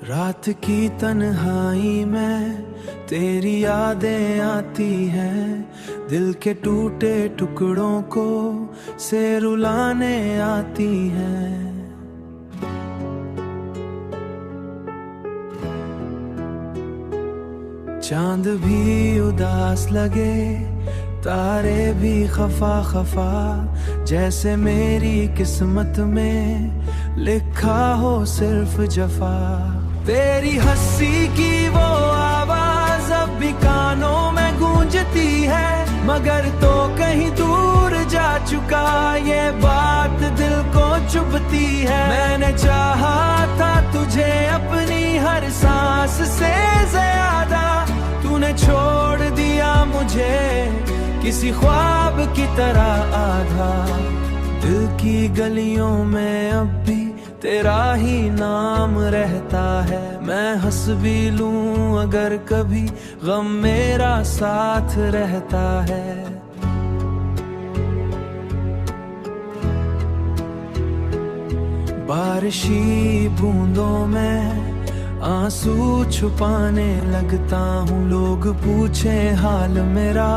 रात की तन्हाई में तेरी यादें आती हैं, दिल के टूटे टुकड़ों को से रुलाने आती हैं। चांद भी उदास लगे, तारे भी खफा खफा, जैसे मेरी किस्मत में लिखा हो सिर्फ जफा। तेरी हंसी की वो आवाज अब भी कानों में गूंजती है, मगर तो कहीं दूर जा चुका ये बात दिल को चुभती है। मैंने चाहा था तुझे अपनी हर सांस से ज्यादा, तूने छोड़ दिया मुझे किसी ख्वाब की तरह आधा। दिल की गलियों में अब भी तेरा ही नाम रहता है, मैं हंस भी लूं अगर कभी गम मेरा साथ रहता है। बारिशी बूंदों में आंसू छुपाने लगता हूँ, लोग पूछे हाल मेरा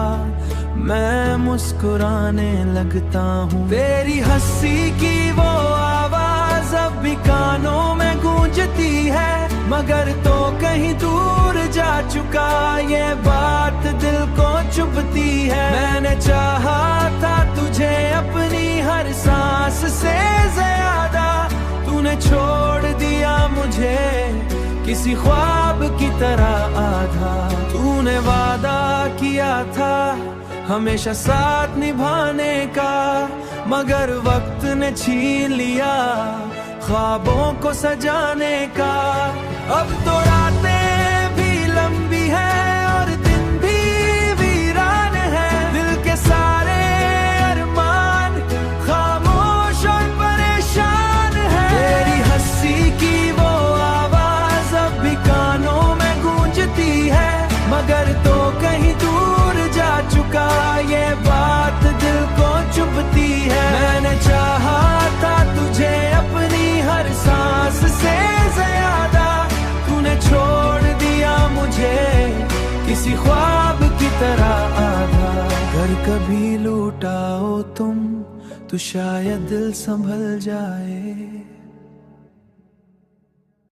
मैं मुस्कुराने लगता हूँ। तेरी हंसी की वो आवाज अब भी कानों में गूंजती है, मगर तो कहीं दूर जा चुका ये बात दिल को चुभती है। मैंने चाहा था तुझे अपनी हर सांस से ज्यादा, तूने छोड़ दिया मुझे किसी ख्वाब की तरह आधा। तूने वादा किया था हमेशा साथ निभाने का, मगर वक्त ने छीन लिया ख्वाबों को सजाने का। अब तो रातें भी लंबी है और दिन भी वीरान है, दिल के सारे अरमान खामोश और परेशान है। तेरी हंसी की वो आवाज अब भी कानों में गूंजती है, मगर तो कहीं दूर जा चुका ये बात दिल को चुभती है। मैंने चाहा था तुझे अपनी हर सांस से ज्यादा, तूने छोड़ दिया मुझे किसी ख्वाब की तरह आधा। अगर कभी लौटाओ तुम तो शायद दिल संभल जाए।